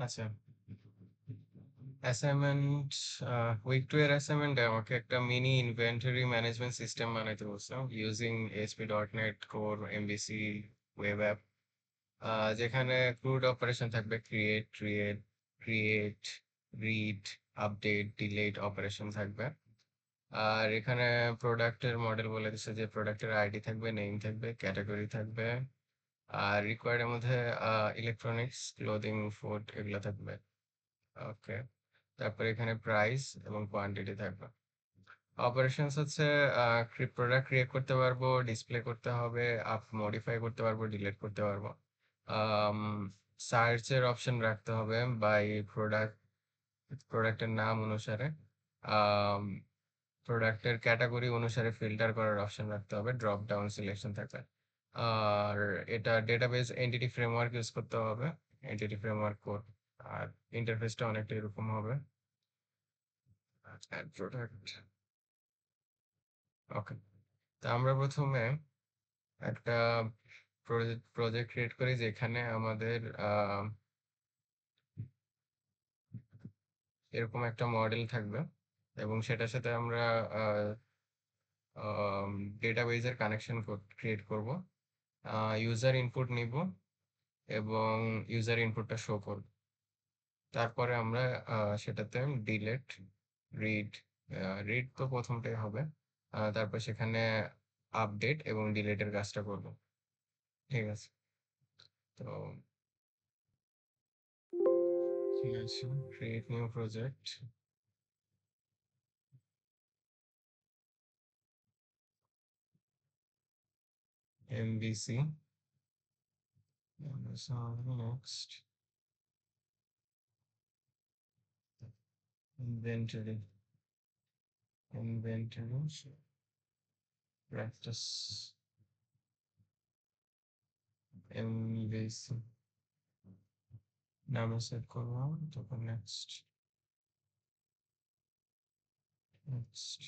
আচ্ছা, assignment, week 2 এর অ্যাসাইনমেন্টে আমাকে একটা মিনি ইনভেন্টরি ম্যানেজমেন্ট সিস্টেম বানাইতে বলছে using ASP.NET core MVC web app, যেখানে ক্রুড অপারেশন থাকবে create, read, update, delete operation থাকবে। আর এখানে প্রোডাক্টের মডেল বলে দিচ্ছে যে প্রোডাক্টের আইডি থাকবে, নেম থাকবে, ক্যাটাগরি থাকবে, আর রিকোয়ার্ড এর মধ্যে ইলেকট্রনিক্স, ক্লোদিং, ফুড এগুলো থাকবে। ওকে, তারপরে এখানে প্রাইস এবং কোয়ান্টিটি থাকবে। অপারেশনস হচ্ছে প্রোডাক্ট ক্রিয়েট করতে পারবো, ডিসপ্লে করতে হবে, মডিফাই করতে পারবো, ডিলিট করতে পারবো। সার্চের অপশন রাখতে হবে বাই প্রোডাক্ট, প্রোডাক্টের নাম অনুসারে। প্রোডাক্টের ক্যাটাগরি অনুসারে ফিল্টার করার অপশন রাখতে হবে, ড্রপ ডাউন সিলেকশন থাকবে। আর এটা ডেটাবেস এন্টিটি ফ্রেমওয়ার্ক ইউজ করতে হবে, এন্টিটি ফ্রেমওয়ার্ক কোড। আর ইন্টারফেসটা অনেকটা এরকম হবে। Add product. ওকে, তা আমরা প্রথমে একটা প্রজেক্ট ক্রিয়েট করি যেখানে আমাদের এরকম একটা মডেল থাকবে এবং সেটার সাথে আমরা ডেটাবেজের কানেকশন ক্রিয়েট করব, ইউজার ইনপুট নিব এবং ইউজার ইনপুটটা শো করব। তারপরে আমরা সেটাতে ডিলেট, রিড, রিড তো প্রথমটাই হবে, তারপর সেখানে আপডেট এবং ডিলেটের কাজটা করব। ঠিক আছে, তো ঠিক আছে, create new project, MVC, next, inventory, inventory practice, MVC নামে সেভ করলাম, তারপর নেক্সট, নেক্সট।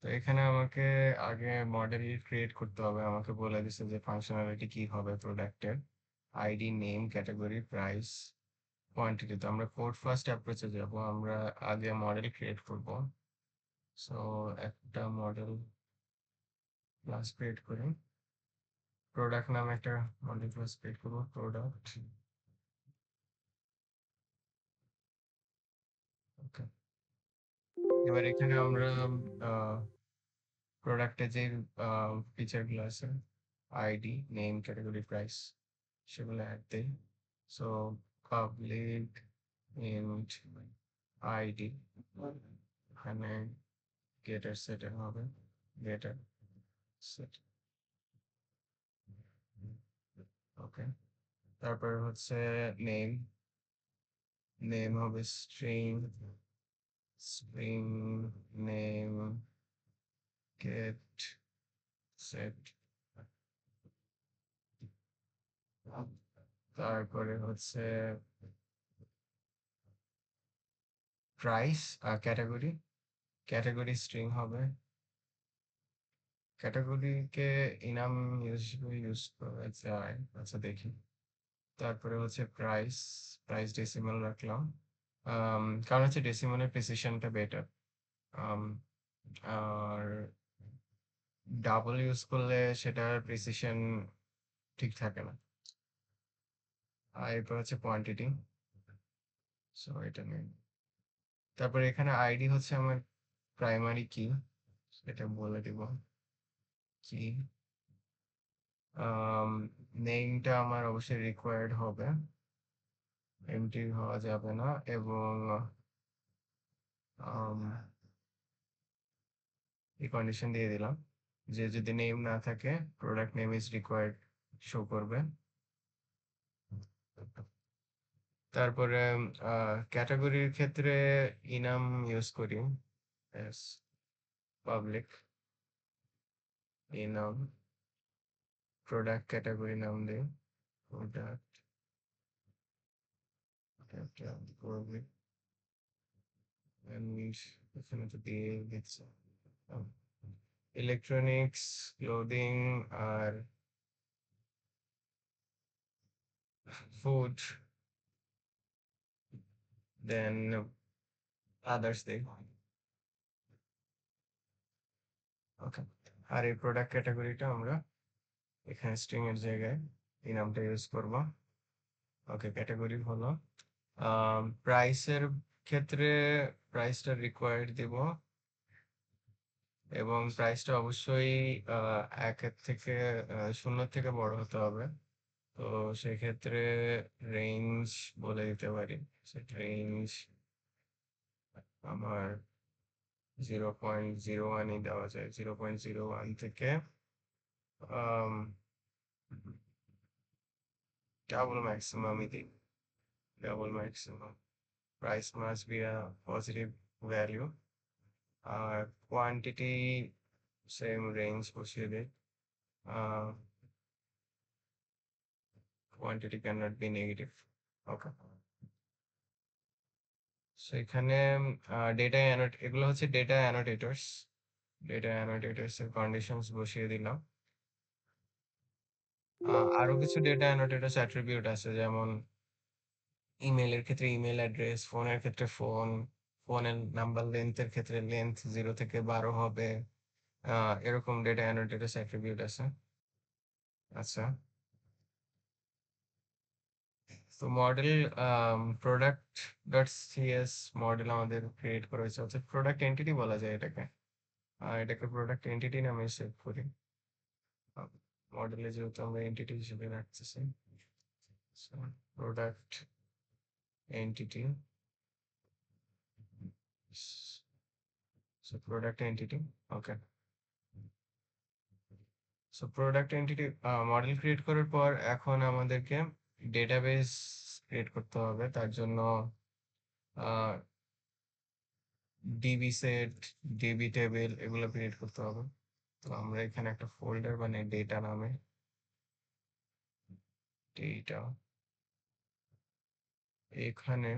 তো এখানে আমাকে আগে মডেল ক্রিয়েট করতে হবে, আমাকে বলে দিছে যে ফাংশনালিটি কি হবে প্রোডাক্টের, ID, name, category, price, quantity. তো আমরা কোড ফার্স্ট অ্যাপ্রোচে যাব, আমরা আগে মডেল ক্রিয়েট করব। সো একটা মডেল ক্লাস ক্রিয়েট করি, প্রোডাক্ট নামে একটা মডেল ক্লাস ক্রিয়েট করবো, প্রোডাক্ট। ওকে, এবার এখানে আমরা প্রোডাক্টে যে ফিচারগুলো আছে, আইডি, নেম, ক্যাটাগরি, প্রাইস, সেগুলো অ্যাড দেই। সো পাবলিক ইন্ট আইডি, এখানে গেটার সেটের হবে, গেটার সেট। ওকে, তারপর হচ্ছে নেম, নেম হবে string, string name get set. তারপরে হচ্ছে প্রাইস, ক্যাটাগরি, ক্যাটাগরি স্ট্রিং হবে, ক্যাটাগরিকে ইনাম হিসেবে ইউজ করা যায়। আচ্ছা দেখি, তারপরে হচ্ছে প্রাইস, প্রাইস ডেসিমাল রাখলাম, কারণ হচ্ছে ডেসিমালের প্রিসিশনটা বেটার। আর ডাবল ইউজ করলে সেটার প্রিসিশন ঠিক থাকে না। আর এরপর হচ্ছে কোয়ান্টিটি, সো এটা নেই। তারপরে এখানে আইডি হচ্ছে আমার প্রাইমারি কি, এটা বলে দিব কি। নেমটা আমার অবশ্যই রিকোয়ার্ড হবে, এমটি হওয়া যাবে না। এবং এই কন্ডিশন দিয়ে দিলাম যে যদি নেম না থাকে, product name is required show করবে। তারপরে ক্যাটাগরির ক্ষেত্রে ইনাম ইউজ করি, পাবলিক ইনাম, প্রোডাক্ট ক্যাটাগরি নাম দিই, প্রোডাক্ট করবে এখানে তো দিয়ে দিচ্ছে ইলেকট্রনিক্স, ক্লোদিং আর ফুড, দেন আদার্স দেই। ওকে, আর এই প্রোডাক্ট ক্যাটাগরিটা আমরা এখানে স্ট্রিং এর জায়গায় এই নামটা ইউজ করব। ওকে, ক্যাটাগরি হলো প্রাইসের ক্ষেত্রে প্রাইসটা রিকোয়ার্ড দিব এবং প্রাইসটা অবশ্যই একের থেকে শূন্য থেকে বড় হতে হবে। তো সেক্ষেত্রে রেঞ্জ বলে দিতে পারি, রেঞ্জ আমার 0.01ই দেওয়া যায়, 0.01 থেকে ডাবল ম্যাক্সিমামই দিই, double maximum. Price must be a positive value. Quantity same range বসিয়ে দিই। Quantity cannot be negative. Okay. So এখানে ডেটা এগুলো হচ্ছে ডেটা অ্যানোটেটরস, ডেটা অ্যানোটেটরস এর কন্ডিশনস বসিয়ে দিলাম। আরো কিছু ডেটা অ্যানোটেটরস অ্যাট্রিবিউট আছে, যেমন ইমেলের ক্ষেত্রে ইমেল অ্যাড্রেস, ফোনের ক্ষেত্রে ফোন, ফোনের নাম্বার লেন্থের ক্ষেত্রে লেন্থ 0 থেকে 12 হবে। এরকম ডেটা অ্যানোটেটরস অ্যাট্রিবিউট আছে। আচ্ছা, তো model product dot CS model আমাদের ক্রিয়েট করা হয়েছে, হচ্ছে প্রোডাক্ট এন্টিটি বলা যায় এটাকে। এটাকে প্রোডাক্ট এন্টিটি নামে সেভ করি মডেলে, যেহেতু আমরা এন্টিটি হিসেবে রাখতেছি। Product entity, so product entity. Okay, so product entity model create করার পর এখন আমাদেরকে ডেটাবেস ক্রিয়েট করতে হবে। তার জন্য ডিবি সেট, ডিবি টেবিল এগুলো ক্রিয়েট করতে হবে। তো আমরা এখানে একটা ফোল্ডার বানাই ডেটা নামে, ডেটা। এখানে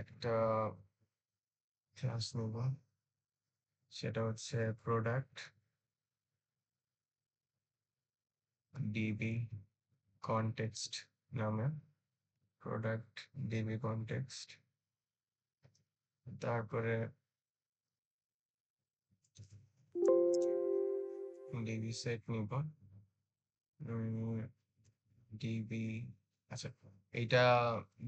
একটা ক্লাস নেব, সেটা হচ্ছে প্রোডাক্ট ডিবি কনটেক্সট নামে, প্রোডাক্ট ডিবি কনটেক্সট। তারপরে ডিবি সেট নিব, ডিবি। আচ্ছা, এইটা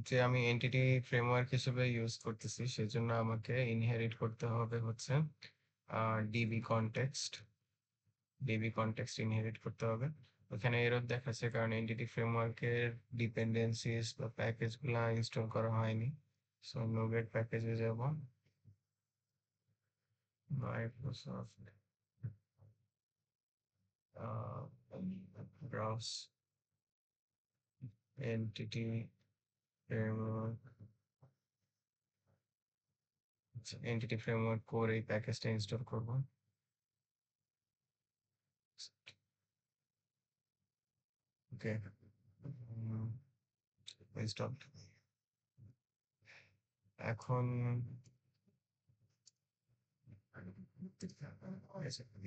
যে আমি এন্টিটি ফ্রেমওয়ার্ক হিসেবে ইউজ করতেছি, সেজন্য আমাকে ইনহেরিট করতে হবে হচ্ছে DB context, DB context inherit করতে হবে। ওখানে এরর দেখাচ্ছে কারণ এন্টিটি ফ্রেমওয়ার্কের ডিপেন্ডেন্সিস বা প্যাকেজগুলো ইনস্টল করা হয়নি। সো নোগেট প্যাকেজে যাব, Microsoft browse entity framework, entity framework করে এই প্যাকেজটা ইনস্টল করব। ওকে, ইনস্টল। এখন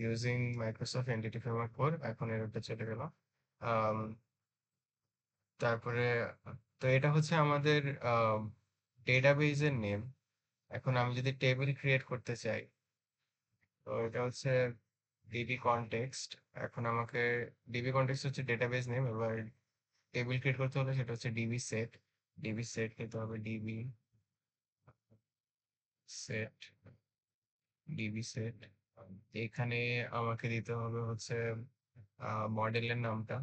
ইউজিং মাইক্রোসফট এন্টিটি ফ্রেমওয়ার্ক 4, এখন এররটা চলে গেল। তারপরে তো এটা হচ্ছে আমাদের ডেটাবেজের নেম। এখন আমি যদি টেবিল ক্রিয়েট করতে চাই, তো এটা হচ্ছে ডিবি কনটেক্সট। এখন আমাকে ডিবি কনটেক্সট হচ্ছে ডেটাবেজ নেম, এবার টেবিল ক্রিয়েট করতে হলে সেটা হচ্ছে ডিবি সেট, ডিবি সেট নিতে হবে, ডিবি সেট, ডিবি সেট। এখানে আমাকে দিতে হবে হচ্ছে মডেলের নামটা,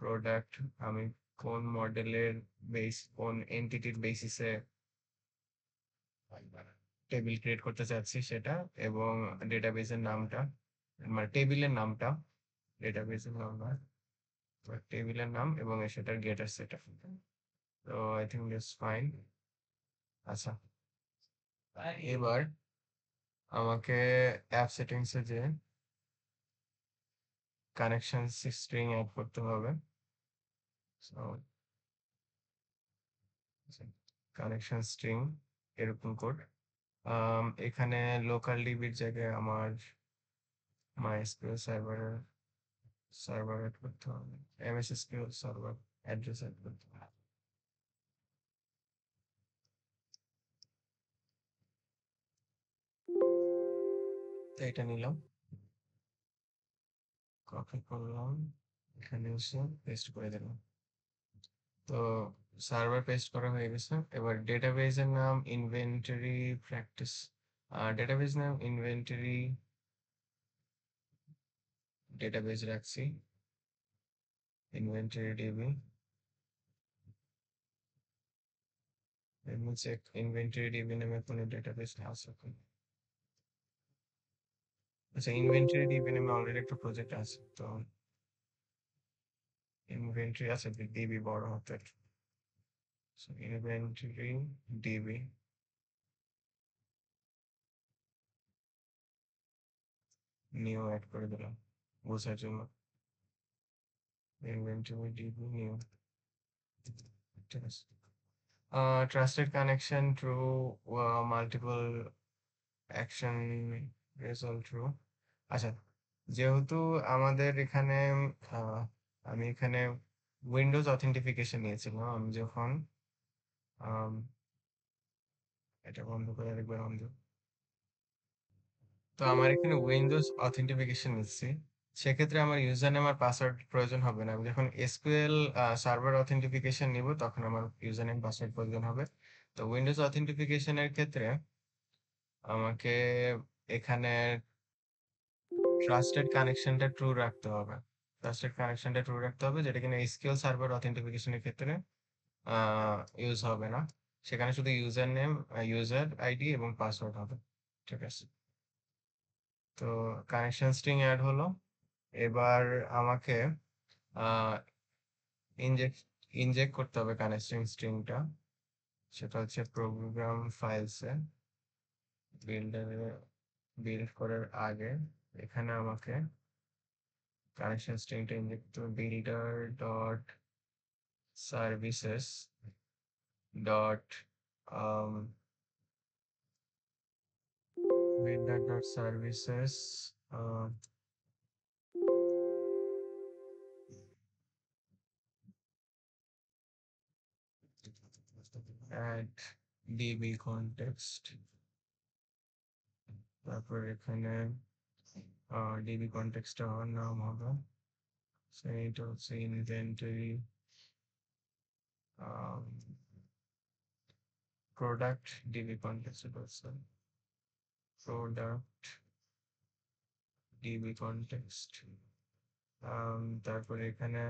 প্রোডাক্ট, আমি কোন মডেলের কোন এন্টিটির বেসিসে টেবিল ক্রিয়েট করতে চাচ্ছি সেটা, এবং ডেটাবেসের নামটা, মানে টেবিলের নামটা, ডেটাবেসের নাম না, টেবিলের নাম এবং সেটার গেটার সেটা। তো আই থিঙ্ক দিস ফাইন। আচ্ছা, এবার আমাকে অ্যাপ সেটিংসে যে কানেকশন স্ট্রিং অ্যাড করতে হবে। সো কানেকশন স্ট্রিং এরকম কোড। এখানে লোকাল ডিবির জায়গায় আমার মাইএসকিউএল সার্ভার অ্যাড করতে হবে, এমএসএসকিউএল সার্ভার অ্যাড্রেস অ্যাড করতে হবে। তো এটা নিলাম, কপি করলাম, এখানে এসে পেস্ট করে দিলাম। তো সার্ভার পেস্ট করা হয়ে গেছে। এবার ডেটাবেজের নাম ইনভেন্টরি প্র্যাকটিস, ডেটাবেজ নাম ইনভেন্টরি ডেটাবেজ রাখছি, inventory DB. Check inventory DB নামে কোনো ডেটাবেস আছে কিনা। আচ্ছা, ইনভেন্টরি ডিবি নামে অলরেডি একটা প্রজেক্ট আছে, তো ইনভেন্টরি আছে, ডিবি বড় হাতের, ইনভেন্টরি ডিবি নিউ অ্যাড করে দিলাম বোঝার জন্য, ইনভেন্টরি ডিবি নিউ। ঠিক আছে, trusted connection through multiple action result true। আচ্ছা, যেহেতু আমাদের এখানে আহ, আমি এখানে উইন্ডোজ অথেন্টিফিকেশন নিয়েছিলাম, আমি যখন আম, এটা বন্ধ করে আরেকবার বন্ধ। তো আমার এখানে উইন্ডোজ অথেন্টিফিকেশন নিচ্ছি, সেক্ষেত্রে আমার ইউজার নেম আর পাসওয়ার্ড প্রয়োজন হবে না। আমি যখন এসকিউএল সার্ভার অথেন্টিফিকেশন নিব তখন আমার ইউজার নেম পাসওয়ার্ড প্রয়োজন হবে। তো উইন্ডোজ অথেন্টিফিকেশনের ক্ষেত্রে আমাকে এখানে ট্রাস্টেড কানেকশনটা ট্রু রাখতে হবে, যেটা কিনা এসকিউএল সার্ভার অথেন্টিফিকেশনের ক্ষেত্রে ইউজ হবে না। সেখানে শুধু ইউজার নেম, ইউজার আইডি এবং পাসওয়ার্ড হবে। ঠিক আছে, তো কানেকশন স্ট্রিং অ্যাড হলো। এবার আমাকে ইনজেক্ট ইনজেক্ট করতে হবে কানেকশন স্ট্রিংটা, সেটা হচ্ছে প্রোগ্রাম ফাইলসে বিল্ডারে বিল্ড করার আগে এখানে আমাকে কানেকশন স্ট্রিংটা ইনজেক্ট করতে হবে, builder dot services dot builder dot services add db context, তারপর এখানে ডিবি কনটেক্সট আমার নাম হবে, সেইটা হচ্ছে ইনভেন্টরি প্রোডাক্ট ডিবি কনটেক্সট হচ্ছে প্রোডাক্ট ডিবি কনটেক্সট। তারপরে এখানে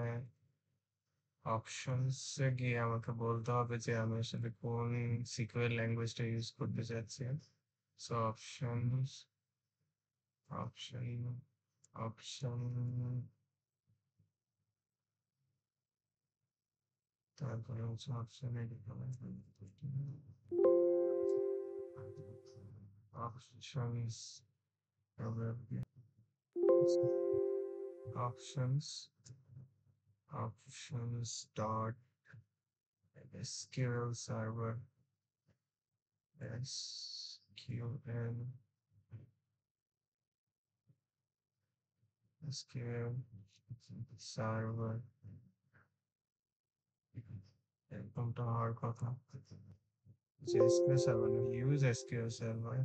অপশনসে গিয়ে আমাকে বলতে হবে যে আমি আসলে কোন সিকিউর ল্যাঙ্গুয়েজটা ইউজ করতে চাচ্ছি। সো অপশন অপশন তারপরে হচ্ছে অপশনে options options options dot SQL server SQL SQL server এরকমটা হওয়ার কথা, যে এসকিউএল সার্ভার না, ইউজ এসকিউএল সার্ভার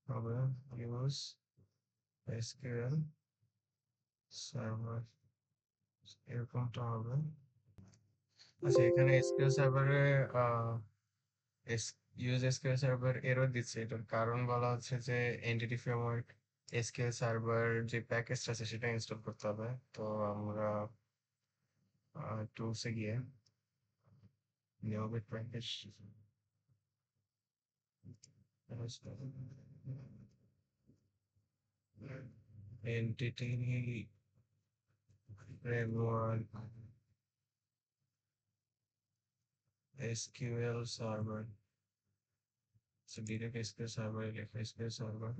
হবে, ইউজ এসকিউএল সার্ভার এরকমটা হবে। আচ্ছা, এখানে এসকিউএল সার্ভারে ইউজ এসকিউএল সার্ভার এরর দিচ্ছে, এটার কারণ বলা হচ্ছে যে এন্টিটি ফ্রেমওয়ার্ক এসকিউএল সার্ভার যে প্যাকেজটা আছে সেটা ইনস্টল করতে হবে। তো আমরা টুলসে গিয়ে নিয়োগের package entity framework SQL server, direct SQL server লেখা এসকিউএল সার্ভার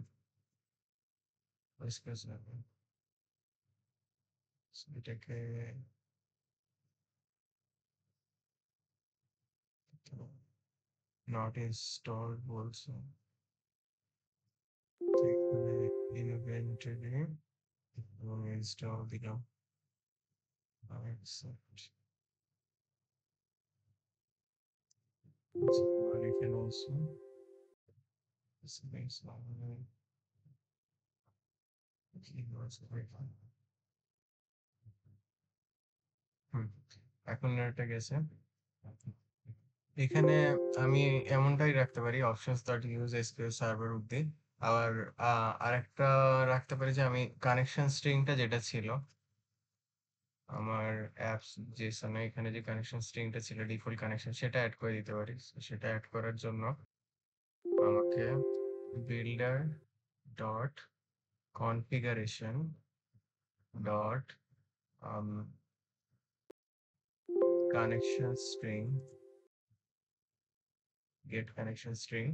এসকিউএল সার্ভার এটাকে নট ইনস্টল বলছে, তো এখানে ইনভেন্টরি এবং ইনস্টল দিলাম, accept। আর এখানে আছে space এখন এটা গেছে। এখানে আমি এমনটাই রাখতে পারি options dot use SQL server অব্দি। আবার আরেকটা রাখতে পারি যে আমি কানেকশন স্ট্রিংটা যেটা ছিল আমার অ্যাপস জেসনে, এখানে যে কানেকশন স্ট্রিংটা ছিল ডিফল্ট কানেকশন, সেটা অ্যাড করে দিতে পারি। সেটা অ্যাড করার জন্য আমাকে builder dot configuration dot connection string get connection string,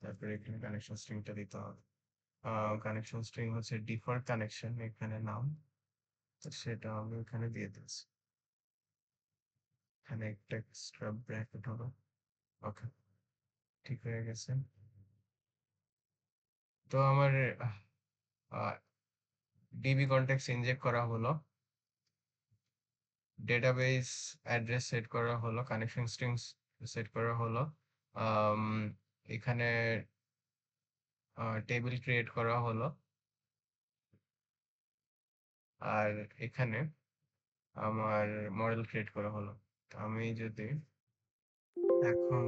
তারপরে এখানে কানেকশন স্ট্রিংটা দিতে হবে। কানেকশন স্ট্রিং হচ্ছে ডিফল্ট কানেকশন এখানে নাম, তো সেটা আমি এখানে দিয়ে দিচ্ছি। এখানে একটা এক্সট্রা ব্র্যাকেট হবে। ওকে, ঠিক হয়ে গেছে। তো আমার ডিবি কন্টেক্সট ইনজেক্ট করা হলো, ডেটাবেস অ্যাড্রেস সেট করা হলো, কানেকশন স্ট্রিংস সেট করা হলো, আম, এখানে টেবিল ক্রিয়েট করা হলো, আর এখানে আমার মডেল ক্রিয়েট করা হলো। তো আমি যদি এখন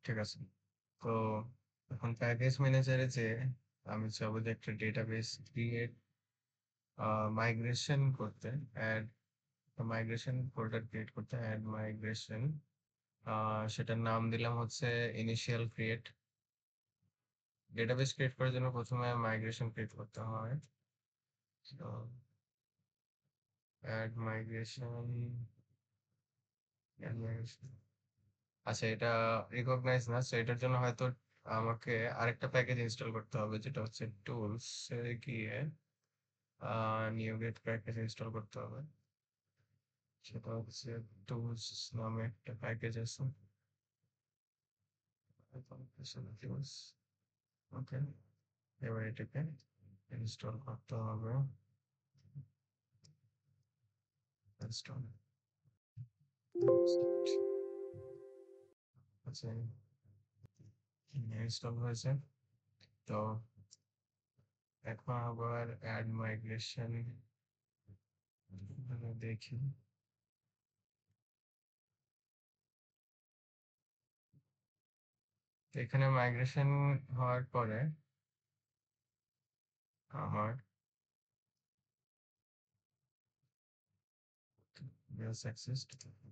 ঠিক আছে, তো এখন প্যাকেজ ম্যানেজারে যে আমি চাবো যে একটা ডেটাবেস ক্রিয়েট মাইগ্রেশন করতে, অ্যাড মাইগ্রেশন ফোল্ডার ক্রিয়েট করতে, অ্যাড মাইগ্রেশন, সেটার নাম দিলাম হচ্ছে ইনিশিয়াল ক্রিয়েট। ডেটাবেস ক্রিয়েট করার জন্য প্রথমে মাইগ্রেশন ক্রিয়েট করতে হয়, তো অ্যাড মাইগ্রেশন, আচ্ছা এটা রিকগনাইজ না, তো এটার জন্য হয়তো আমাকে আরেকটা প্যাকেজ ইনস্টল করতে হবে, যেটা হচ্ছে টুলস এ গিয়ে নিউ গেট প্যাকেজ ইনস্টল করতে হবে। সেটা হচ্ছে টুলস নামে একটা প্যাকেজ আছে, টুলস। ওকে, এবার এটাকে ইনস্টল করতে হবে। ইনস্টল, আচ্ছা ইনস্টল হয়েছে। তো এখন আবার অ্যাড মাইগ্রেশন দেখি। তো এখানে মাইগ্রেশন হওয়ার পরে আমার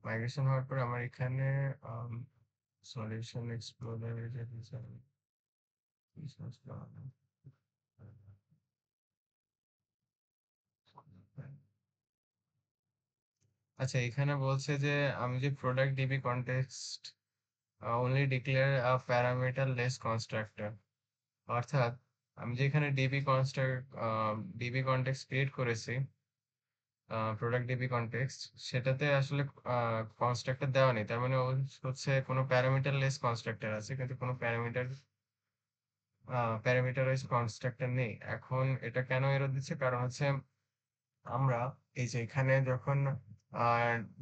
মাইগ্রেশন হওয়ার পর আমার এখানে সলিউশন এক্সপ্লোরার যে আচ্ছা এখানে বলছে যে আমি যে product DB context only declare a parameter less constructor, অর্থাৎ আমি যে এখানে ডিবি কনটেক্সট ক্রিয়েট করেছি, প্রোডাক্ট ডিবি কনটেক্সট, সেটাতে আসলে কনস্ট্রাক্টর দেওয়া নেই। তার মানে হচ্ছে কোনো প্যারামিটার লেস কনস্ট্রাক্টর আছে, কিন্তু কোনো প্যারামিটারাইজ কনস্ট্রাক্টর নেই। এখন এটা কেন এরর দিচ্ছে, কারণ হচ্ছে আমরা এই যে এখানে যখন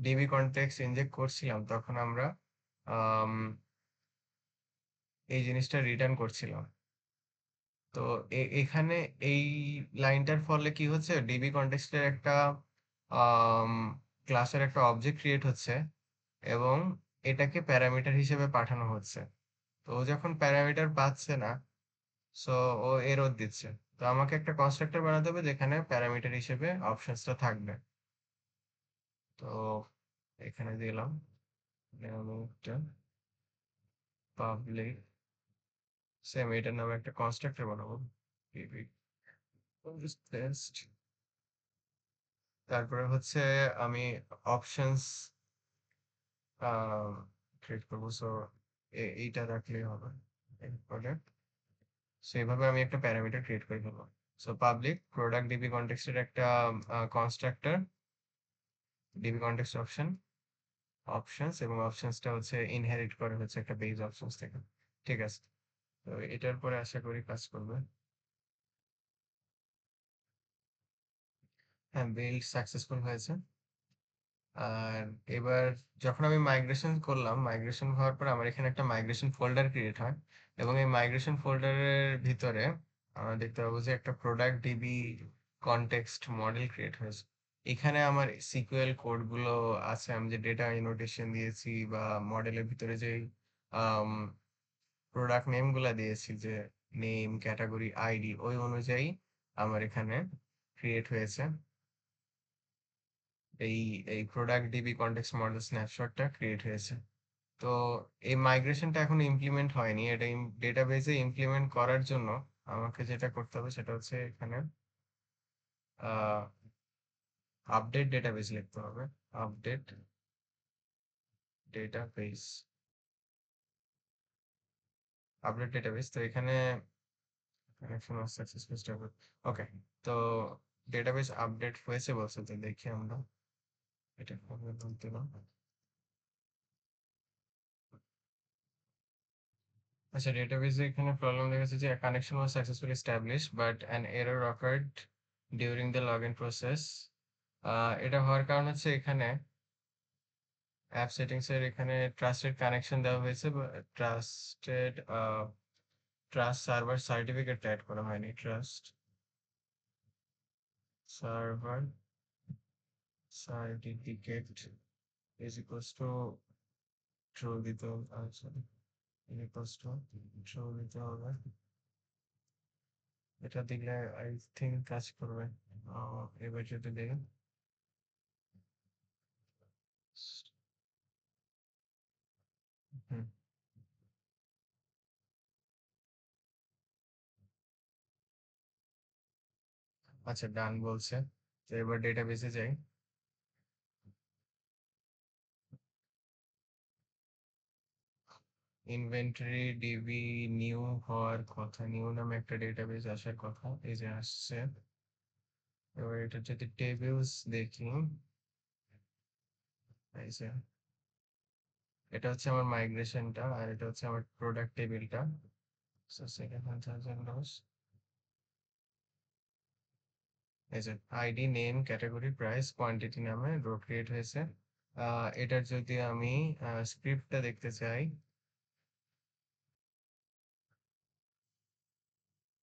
ডিবি কনটেক্সট ইনজেক্ট করছিলাম তখন আমরা আম, এই জিনিসটা রিটার্ন করছিলাম। তো এখানে এই লাইনটার ফলে কি হচ্ছে, ডিবি কনটেক্সটের একটা ক্লাসের একটা অবজেক্ট ক্রিয়েট হচ্ছে এবং এটাকে প্যারামিটার হিসেবে পাঠানো হচ্ছে। তো ও যখন প্যারামিটার পাচ্ছে না, সো ও এরর দিচ্ছে। তো আমাকে একটা কনস্ট্রাক্টর বানাতে হবে যেখানে প্যারামিটার হিসেবে অপশনসটা থাকবে। তো এখানে দিলাম পাবলিক, সেম এটার নামে একটা কনস্ট্রাক্টর বানাবো, টেস্ট। তারপরে হচ্ছে আমি অপশনস ক্রিয়েট করবো, সো এইটা রাখলেই হবে। এরপরে সেইভাবে আমি একটা প্যারামিটার ক্রিয়েট করে ফেলবো। সো পাবলিক প্রোডাক্ট ডিবি কনটেক্সটের একটা কনস্ট্রাক্টর ডিবি কনটেক্সট অপশনস এবং অপশনসটা হচ্ছে ইনহেরিট করে হচ্ছে একটা বেজ অপশনস থেকে। ঠিক আছে, তো এটার পরে আশা করি কাজ করবে। হ্যাঁ, বিল্ড সাকসেসফুল হয়েছে। আর এবার যখন আমি মাইগ্রেশন করলাম, মাইগ্রেশন হওয়ার পর আমার এখানে একটা মাইগ্রেশন ফোল্ডার ক্রিয়েট হয় এবং এই মাইগ্রেশন ফোল্ডারের ভিতরে আমরা দেখতে পাবো যে একটা product DB context model create হয়েছে। এখানে আমার সিকিউএল কোডগুলো আছে, আমি যে ডেটা ইনোটেশন দিয়েছি বা মডেলের ভিতরে যে প্রোডাক্ট নেমগুলো দিয়েছি, যে নেম, ক্যাটাগরি, আইডি, ওই অনুযায়ী আমার এখানে ক্রিয়েট হয়েছে এই এই প্রোডাক্ট ডিবি কনটেক্সট মডেল স্ন্যাপশটটা ক্রিয়েট হয়েছে। তো এই মাইগ্রেশনটা এখন ইমপ্লিমেন্ট হয়নি, এটা ডেটাবেজে ইমপ্লিমেন্ট করার জন্য আমাকে যেটা করতে হবে সেটা হচ্ছে এখানে আপডেট ডেটাবেজ লিখতে হবে। Update database, update database. তো এখানে কানেকশন অফ সাকসেসফুল স্টেবল। ওকে, তো ডেটাবেজ আপডেট হয়েছে বলছে, তো দেখি আমরা এটা কবে বলতে না। আচ্ছা, ডেটাবেজে এখানে প্রবলেম দেখাচ্ছে যে connection was successfully established but an error occurred during the login process. এটা হওয়ার কারণ হচ্ছে এখানে অ্যাপ সেটিংস এর এখানে ট্রাস্টেড কানেকশন দেওয়া হয়েছে, trusted trust server certificate add করা হয়নি। Trust server certificate is equals to true দিতে হবে। আচ্ছা, ইকুয়ালস টু ট্রু দিতে হবে। এটা দিলে আই থিঙ্ক কাজ করবে। এবার যদি দেখি, হুম, আচ্ছা ডান বলছে। তো এবার ডেটাবেসে যাই। ইনভেন্টরি ডিবি নিউ হওয়ার কথা, নিউ নামে একটা ডেটাবেস আসার কথা, এই যে আসছে। এবার এটা যদি টেবিলস দেখি, এই যে এটা হচ্ছে আমার মাইগ্রেশনটা আর এটা হচ্ছে আমার প্রোডাক্ট টেবিলটা। সো সেকেন্ড 1000 এই যে ID, name, category, price, quantity নামে রো ক্রিয়েট হয়েছে। এটার যদি আমি স্ক্রিপ্টটা দেখতে চাই,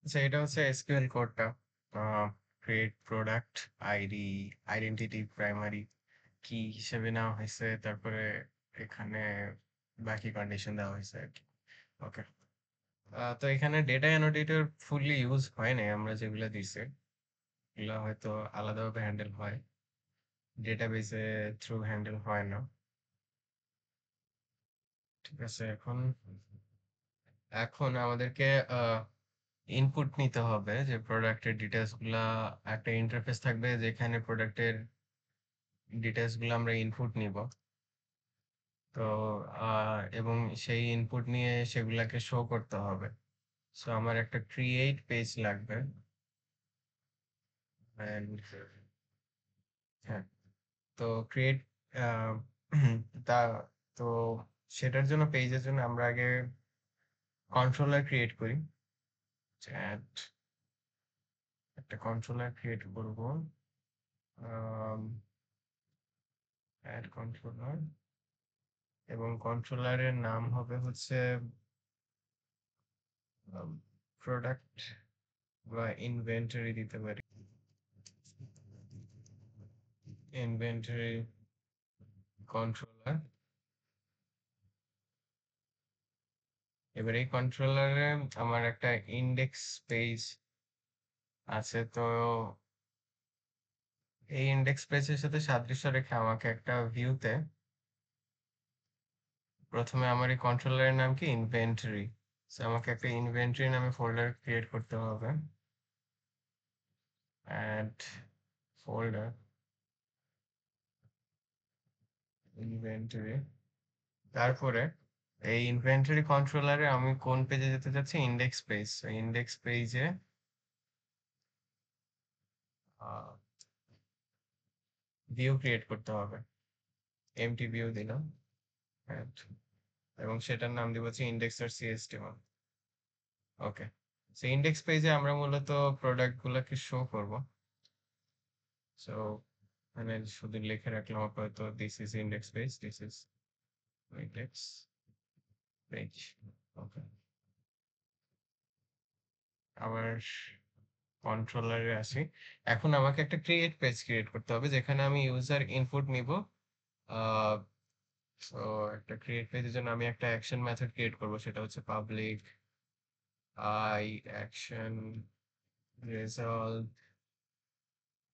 আচ্ছা এটা হচ্ছে এসকিউএল কোডটা। Create product ID, identity primary কি হিসেবে নেওয়া হয়েছে, তারপরে এখানে বাকি কন্ডিশন দেওয়া হয়েছে আর কি। ওকে, তো এখানে ডেটা অ্যানোটেটর ফুললি ইউজ হয় না, আমরা যেগুলো দিছি এগুলো হয়তো আলাদাভাবে হ্যান্ডেল হয়, ডেটাবেসে থ্রু হ্যান্ডেল হয় না। ঠিক আছে, এখন এখন আমাদেরকে ইনপুট নিতে হবে যে প্রোডাক্টের ডিটেলস গুলা। একটা ইন্টারফেস থাকবে যেখানে প্রোডাক্টের ডিটেলস গুলো আমরা ইনপুট নিব। তো এবং সেই ইনপুট নিয়ে সেগুলাকে শো করতে হবে। সো আমার একটা ক্রিয়েট পেজ লাগবে। And, হ্যাঁ, তো ক্রিয়েট তা তো সেটার জন্য, পেজের জন্য আমরা আগে কন্ট্রোলার ক্রিয়েট করি। চ্যাট, একটা কন্ট্রোলার ক্রিয়েট করব। অ্যাড কন্ট্রোলার, এবং কন্ট্রোলারের নাম হবে হচ্ছে প্রোডাক্ট বা ইনভেন্টরি দিতে পারি। Inventory controller. এবার এই কন্ট্রোলারে আমার একটা ইন্ডেক্স পেজ আছে, তো এই ইন্ডেক্স পেজের সাথে সাদৃশ্য রেখে আমাকে একটা ভিউতে প্রথমে আমার এই কন্ট্রোলারের নাম কি ইনভেন্টরি, আমাকে একটা ইনভেন্টরি নামে ফোল্ডার ক্রিয়েট করতে হবে। অ্যাড ফোল্ডার ইনভেন্টরি, তারপরে এই ইনভেন্টরি কন্ট্রোলারে আমি কোন পেজে যেতে চাচ্ছি, ইন্ডেক্স পেজ। ইন্ডেক্স পেজে ভিউ ক্রিয়েট করতে হবে। এমটি ভিউ দিলাম এবং সেটার নাম দিব হচ্ছে ইন্ডেক্সার সিএসটি1। ওকে, সো ইন্ডেক্স পেজে আমরা মূলত প্রোডাক্ট গুলাকে শো করব। সো এখানে শুধু লিখে রাখলাম আপাতত this is index page, this is index page. Okay, আবার কন্ট্রোলারে আসি। এখন আমাকে একটা ক্রিয়েট পেজ ক্রিয়েট করতে হবে যেখানে আমি ইউজার ইনপুট নিব। সো একটা ক্রিয়েট পেজের জন্য আমি একটা অ্যাকশন মেথড ক্রিয়েট করব, সেটা হচ্ছে public I action result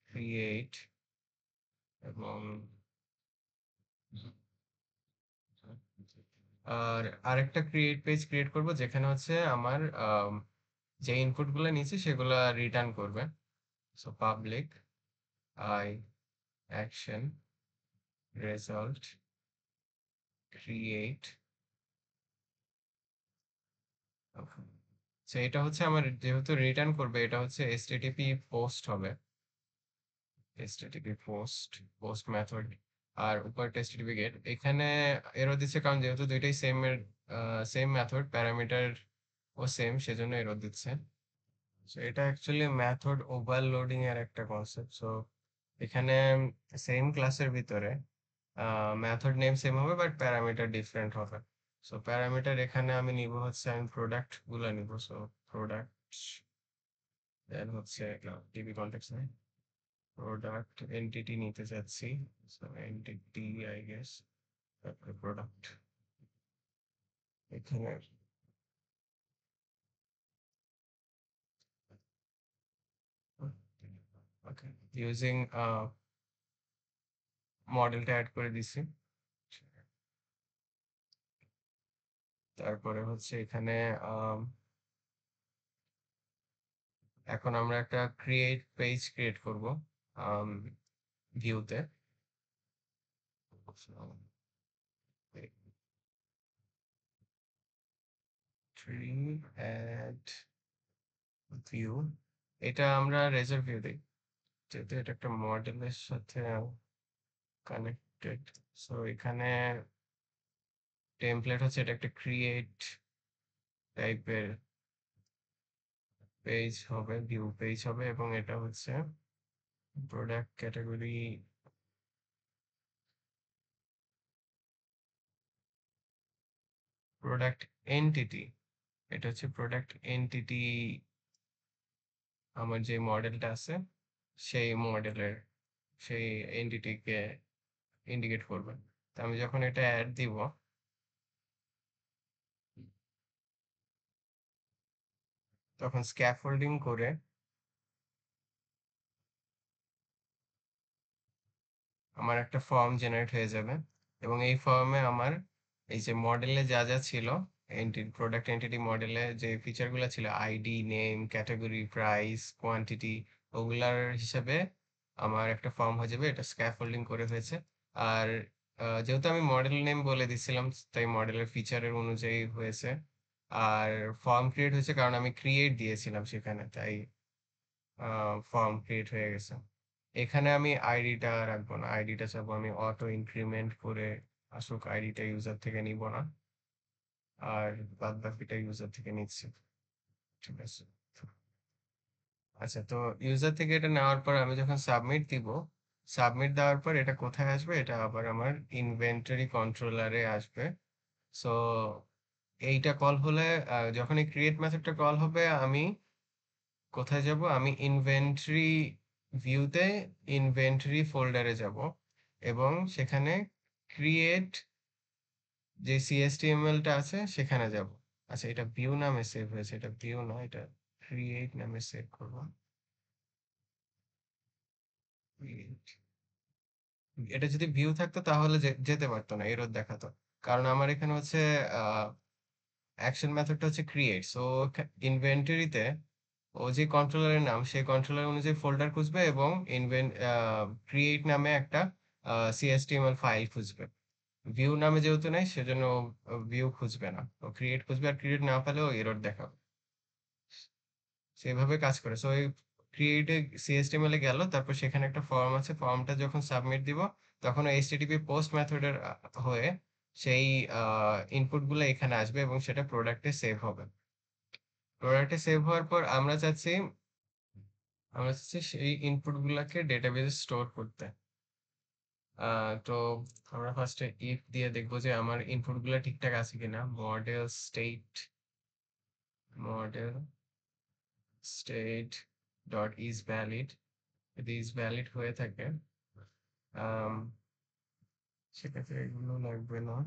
create, এবং আর আরেকটা ক্রিয়েট পেজ ক্রিয়েট করব যেখানে হচ্ছে আমার যে ইনপুট গুলো নিয়েছি সেগুলা রিটার্ন করবে। So public I action result create. So এটা হচ্ছে আমার যেহেতু রিটার্ন করবে, এটা হচ্ছে http পোস্ট হবে, http পোস্ট পোস্ট মেথড, আর উপরটা http গেট। এখানে এরর দিচ্ছে কারণ যেহেতু দুইটাই সেম মেথড, প্যারামিটার ও সেম, সেজন্য এরর দিচ্ছে। সো এটা অ্যাকচুয়ালি মেথড ওভারলোডিং এর একটা কনসেপ্ট। সো এখানে সেম ক্লাসের ভিতরে মেথড নেম সেম হবে বাট প্যারামিটার ডিফারেন্ট হবে। সো প্যারামিটার এখানে আমি নিব হচ্ছে, আমি প্রোডাক্ট গুলা নিব। সো প্রোডাক্ট, দেন হচ্ছে টিভি কন্টেক্সট নেই, প্রোডাক্ট এন্টিটি নিতে চাচ্ছি। সো এন্টিটি আই গেস, তারপরে প্রোডাক্ট এখানে। ওকে, ইউজিং মডেলটা অ্যাড করে দিছি। তারপরে হচ্ছে এখানে এখন আমরা একটা ক্রিয়েট পেজ ক্রিয়েট করব ভিউতে। অ্যাড ভিউ, এটা আমরা রেজার ভিউ দিই যেহেতু এটা একটা মডেলের সাথে কানেক্টেড। সো এখানে টেমপ্লেট হচ্ছে, এটা একটা ক্রিয়েট টাইপের পেজ হবে, ভিউ পেজ হবে, এবং এটা হচ্ছে প্রোডাক্ট ক্যাটাগরি, প্রোডাক্ট এন্টিটি। এটা হচ্ছে প্রোডাক্ট এন্টিটি, আমার যে মডেলটা আছে সেই মডেলের সেই এন্টিটিকে ইন্ডিকেট করবে। তো আমি যখন এটা অ্যাড দিব, তখন স্ক্যাফোল্ডিং করে আমার একটা ফর্ম জেনারেট হয়ে যাবে, এবং এই ফর্মে আমার এই যে মডেলে যা যা ছিল, প্রোডাক্ট এন্টিটি মডেলে যে ফিচারগুলো ছিল, ID, name, category, price, quantity, ওগুলার হিসাবে আমার একটা ফর্ম হয়ে যাবে। এটা স্ক্যাফোল্ডিং করে হয়েছে। আর যেহেতু আমি মডেল নেম বলে দিছিলাম, তাই মডেলের ফিচারের অনুযায়ী হয়েছে। আর ফর্ম ক্রিয়েট হয়েছে কারণ আমি ক্রিয়েট দিয়েছিলাম সেখানে, তাই ফর্ম ক্রিয়েট হয়ে গেছে। এখানে আমি আইডিটা রাখবো না, আইডিটা চাবো আমি অটো ইনক্রিমেন্ট করে আসুক, আইডিটা ইউজার থেকে নিব না, আর বাদ বাকিটা ইউজার থেকে নিচ্ছি। ঠিক আছে, আচ্ছা। তো ইউজার থেকে এটা নেওয়ার পর আমি যখন সাবমিট দিব, সাবমিট দেওয়ার পর এটা কোথায় আসবে, এটা আবার আমার ইনভেন্টরি কন্ট্রোলারে আসবে। সো এইটা কল হলে, যখন এই ক্রিয়েট মেথডটা কল হবে, আমি কোথায় যাব, আমি ইনভেন্টরি ভিউতে ইনভেন্টরি ফোল্ডারে যাব, এবং সেখানে ক্রিয়েট যে সিএসটিএমএল টা আছে সেখানে যাব। আচ্ছা, এটা ভিউ নামে সেভ হয়েছে, এটা ভিউ না, এটা ক্রিয়েট নামে সেভ করব। এটা যদি ভিউ থাকতো তাহলে যেতে পারতো না, এরর দেখাতো। কারণ আমার এখানে হচ্ছে অ্যাকশন মেথডটা হচ্ছে ক্রিয়েট। সো ইনভেন্টরিতে ও যে কন্ট্রোলারের নাম, সেই কন্ট্রোলার অনুযায়ী ফোল্ডার খুঁজবে, এবং ক্রিয়েট নামে একটা সিএসটিএমএল ফাইল খুঁজবে। ভিউ নামে যেহেতু নাই, সেজন্য ভিউ খুঁজবে না, ও ক্রিয়েট খুঁজবে, আর ক্রিয়েট না পেলেও এরর দেখাবে। সেভাবে কাজ করে। সো এই ক্রিয়েট সিএসটিএমএল এ গেল, তারপর সেখানে একটা ফর্ম আছে, ফর্মটা যখন সাবমিট দিব তখন এইচটিটিপি পোস্ট মেথডের হয়ে সেই ইনপুটগুলো এখানে আসবে এবং সেটা প্রোডাক্টে সেভ হবে। প্রোডাক্টে সেভ হওয়ার পর আমরা চাচ্ছি সেই ইনপুটগুলোকে ডেটাবেজে স্টোর করতে। তো আমরা ফার্স্টে ইফ দিয়ে দেখবো যে আমার ইনপুটগুলো ঠিকঠাক আছে কিনা। Model state dot is valid, যদি ইজ ভ্যালিড হয়ে থাকে আম, সেক্ষেত্রে এগুলো লাগবে না।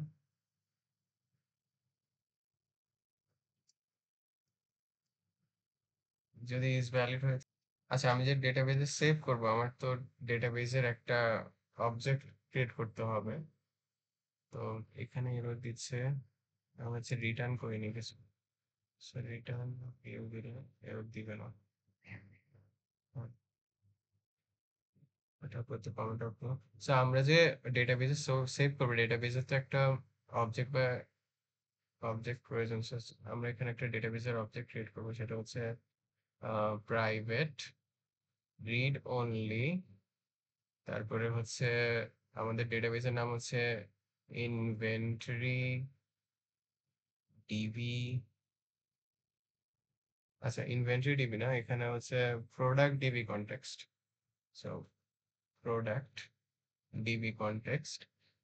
যদি ইজ ভ্যালিড হয়ে, আচ্ছা আমি যে ডেটাবেজে সেভ করব, আমার তো ডেটাবেজের একটা অবজেক্ট ক্রিয়েট করতে হবে। তো এখানে এরর দিচ্ছে, আমি হচ্ছে রিটার্ন করিনি কিছু, রিটার্ন কেউ দিলে এরর দিবে না। হুম, এটা করতে পারবো না। সো আমরা যে ডেটাবেজে সেভ করবো, ডেটাবেজে তো একটা অবজেক্ট বা অবজেক্ট প্রয়োজন। So, আমরা এখানে একটা ডেটাবেজের অবজেক্ট ক্রিয়েট করবো, সেটা হচ্ছে প্রাইভেট রিড অনলি। তারপরে হচ্ছে আমাদের ডেটাবেজের নাম হচ্ছে ইনভেন্টরি ডিবি। আচ্ছা ইনভেন্টরি ডিবি না, এখানে হচ্ছে product DB context. So product DB context,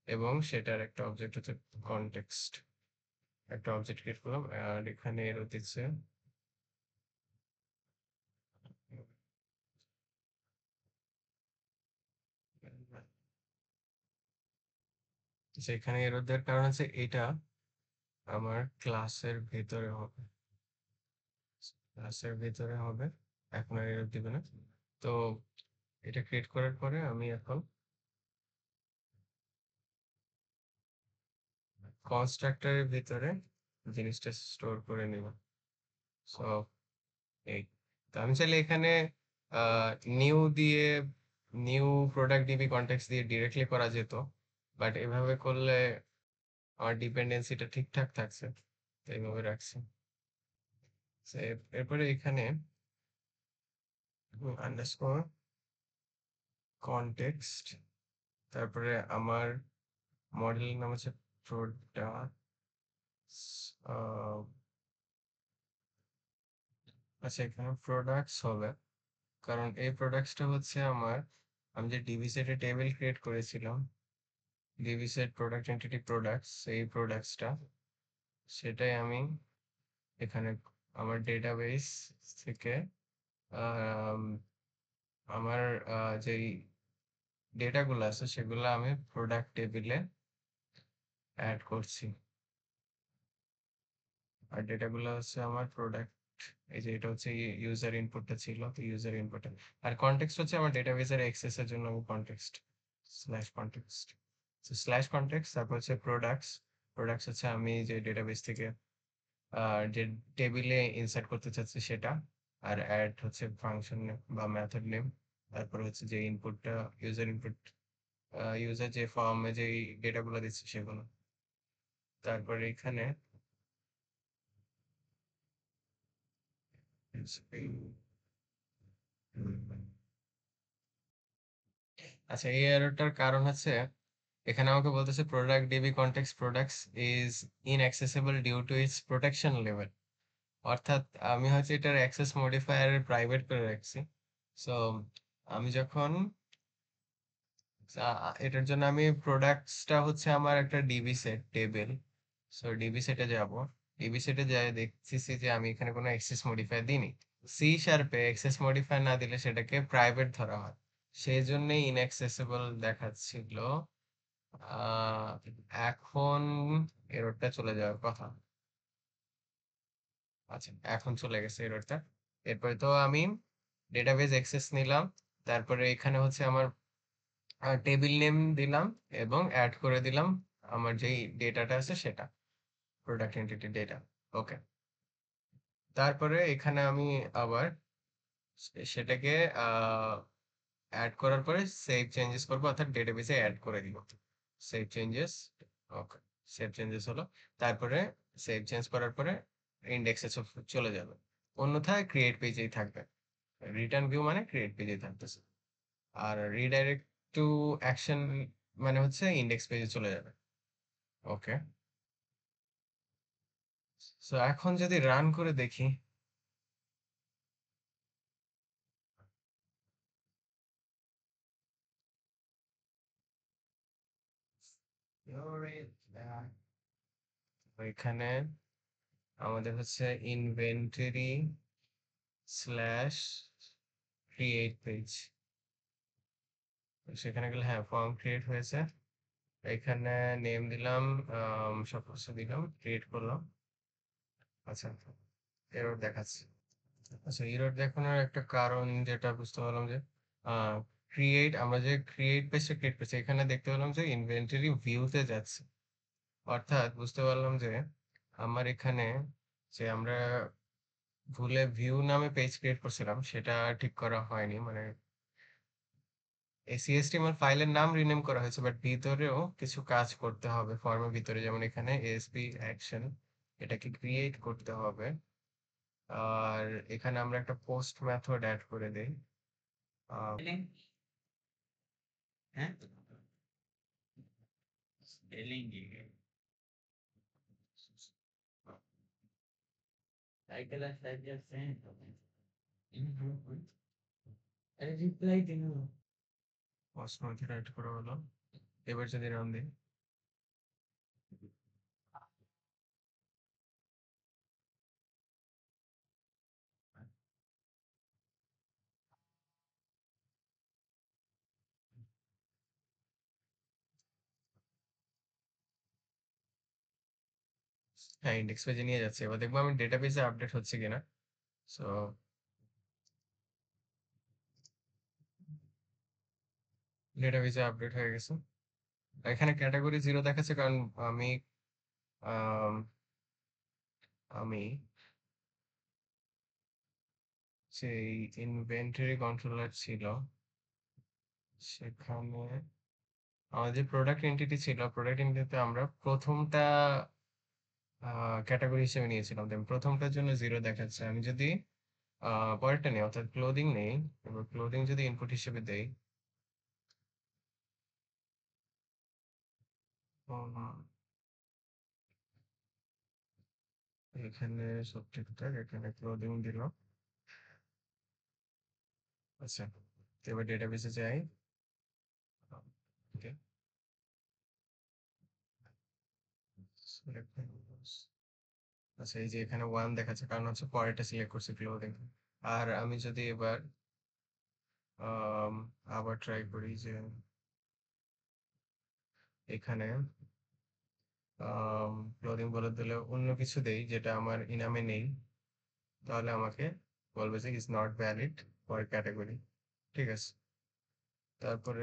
এবং সেটার একটা অবজেক্ট হচ্ছে কনটেক্সট। একটা অবজেক্ট ক্রিয়েট করলাম, আর এখানে এরর দিচ্ছে। এখানে এরর দেওয়ার কারণ হচ্ছে এটা আমার ক্লাসের ভেতরে হবে, এখন আর এরর দিবে না। তো এটা ক্রিয়েট করার পরে আমি এখন কনস্ট্রাক্টরের ভিতরে জিনিসটা স্টোর করে নিব। সো এই, তো আমি চাইলে এখানে নিউ দিয়ে, নিউ প্রোডাক্ট ডিবি কনটেক্সট দিয়ে ডিরেক্টলি করা যেত, বাট এভাবে করলে আমার ডিপেন্ডেন্সিটা ঠিকঠাক থাকছে, তো এইভাবে রাখছি। So, এরপরে এখানে আন্ডারস্কোর কনটেক্সট, তারপরে আমার মডেলের নাম হচ্ছে প্রোডাক্টস। আচ্ছা এখানে প্রোডাক্টস হবে, কারণ এই প্রোডাক্টসটা হচ্ছে আমার, আমি যে ডিবি সেটে টেবিল ক্রিয়েট করেছিলাম, DB set product entity products, এই প্রোডাক্টসটা সেটাই আমি এখানে আমার ডেটাবেস থেকে আম, আমার যেই ডেটাগুলো আছে সেগুলো আমি প্রোডাক্ট টেবিলে অ্যাড করছি। আর ডেটাগুলো হচ্ছে আমার প্রোডাক্ট, এই যে এটা হচ্ছে ইউজার ইনপুটটা ছিল, তো ইউজার ইনপুট। আর কনটেক্সট হচ্ছে আমার ডেটাবেসের অ্যাক্সেসের জন্য আমি context slash context, slash context, তারপর হচ্ছে প্রোডাক্টস। প্রোডাক্টস হচ্ছে আমি যে ডেটাবেস থেকে যে টেবিলে ইনসার্ট করতে চাচ্ছি সেটা। আর অ্যাড হচ্ছে ফাংশন নেম বা মেথড নেম। তারপর হচ্ছে যে ইনপুটটা, ইউজার ইনপুট, ইউজার যে ফর্মে যে ডেটাগুলো দিচ্ছে সেগুলো। তারপরে এখানে আচ্ছা এই এররটার কারণ হচ্ছে এখানে আমাকে বলতেছে product DB context products is inaccessible due to its protection level. অর্থাৎ আমি হচ্ছে এটার অ্যাক্সেস মডিফায়ার প্রাইভেট করে রাখছি। সো আমি যখন এটার জন্য আমি প্রোডাক্টসটা হচ্ছে আমার একটা DB set table. So DB সেটে যাব, ডিবি সেটে যাই দেখতেছি যে আমি এখানে কোনো অ্যাক্সেস মডিফায়ার দিইনি। সি শার্পে অ্যাক্সেস মডিফায়ার না দিলে সেটাকে প্রাইভেট ধরা হয়, সেই জন্যই ইনঅ্যাক্সেসিবল দেখাচ্ছিল। আহ এখন এররটা চলে যাওয়ার কথা। আচ্ছা এখন চলে গেছে এররটা। এরপরে তো আমি ডেটাবেজ অ্যাক্সেস নিলাম, তারপরে এখানে হচ্ছে আমার টেবিল নেম দিলাম এবং অ্যাড করে দিলাম আমার যেই ডেটাটা আছে সেটা, প্রোডাক্ট এন্টিটি ডেটা। ওকে, তারপরে এখানে আমি আবার সেটাকে অ্যাড করার পরে সেভ চেঞ্জেস করবো, অর্থাৎ ডেটাবেসে অ্যাড করে দিব। সেভ চেঞ্জেস, ওকে, সেভ চেঞ্জেস হলো। তারপরে সেভ চেঞ্জ করার পরে ইন্ডেক্সে চলে যাবে, অন্যথায় ক্রিয়েট পেজেই থাকবে। রিটার্ন ভিউ মানে ক্রিয়েট পেজে থাকতেছে, আর রিডাইরেক্ট টু অ্যাকশন মানে হচ্ছে ইন্ডেক্স পেজে চলে যাবে। ওকে, সো এখন যদি রান করে দেখি, এখানে আমাদের হচ্ছে ইনভেন্টরি স্ল্যাশ ক্রিয়েট পেজ, সেখানে গেলে হ্যাঁ ফর্ম ক্রিয়েট হয়েছে। এখানে নেম দিলাম, সব কিছু দিলাম, ক্রিয়েট করলাম। আচ্ছা, এরর দেখাচ্ছে। আচ্ছা, এরর দেখানোর একটা কারণ যেটা বুঝতে পারলাম যে ক্রিয়েট, আমরা যে ক্রিয়েট পেজটা ক্রিয়েট করছি এখানে দেখতে পেলাম যে ইনভেন্টরি ভিউতে যাচ্ছে। অর্থাৎ বুঝতে পারলাম যে আমার এখানে যে আমরা ভুলে ভিউ নামে পেজ ক্রিয়েট করছিলাম সেটা ঠিক করা হয়নি, মানে এই সিএসটিএমএল ফাইলের নাম রিনেম করা হয়েছে, বাট ভিতরেও কিছু কাজ করতে হবে ফর্মের ভিতরে, যেমন এখানে এসপি অ্যাকশন এটাকে ক্রিয়েট করতে হবে। আর এখানে আমরা একটা পোস্ট মেথড অ্যাড করে দেই। আহ, হ্যাঁ স্পেলিং টাইটেল আর সাবজেক্ট সেম আরে রিপ্লাই দিন পোস্ট মেথড অ্যাড করা হলো। এবার যদি রান দিই, হ্যাঁ ইন্ডেক্স পেজে নিয়ে যাচ্ছে। এবার দেখবো আমি ডেটাবেসে আপডেট হচ্ছে কিনা। সো ডেটাবেসে আপডেট হয়ে গেছে। আর এখানে ক্যাটাগরি 0 দেখাচ্ছে কারণ আমি আম, আমি সেই ইনভেন্টরি কন্ট্রোলার ছিল সেখানে আমাদের যে প্রোডাক্ট এন্টিটি ছিল, প্রোডাক্ট এন্টিটিতে আমরা প্রথমটা ক্যাটাগরি হিসেবে নিয়েছিলাম, দেন প্রথমটার জন্য 0 দেখাচ্ছে। আমি যদি পরেরটা নেই অর্থাৎ ক্লোদিং নেই, এবার ক্লোদিং যদি ইনপুট হিসেবে দেই, উম, এখানে সব ঠিকঠাক, এখানে ক্লোদিং দিলাম। আচ্ছা, তো এবার ডেটাবেসে যাই। ওকে, আচ্ছা এই যে এখানে 1 দেখাচ্ছে কারণ হচ্ছে পরেরটা সিলেক্ট করছি ক্লোদিং। আর আমি যদি এবার আম, আবার ট্রাই করি যে এখানে ক্লোদিং বলে দিলে অন্য কিছু দেই যেটা আমার ইনামে নেই, তাহলে আমাকে বলবে যে is not valid for category. ঠিক আছে, তারপরে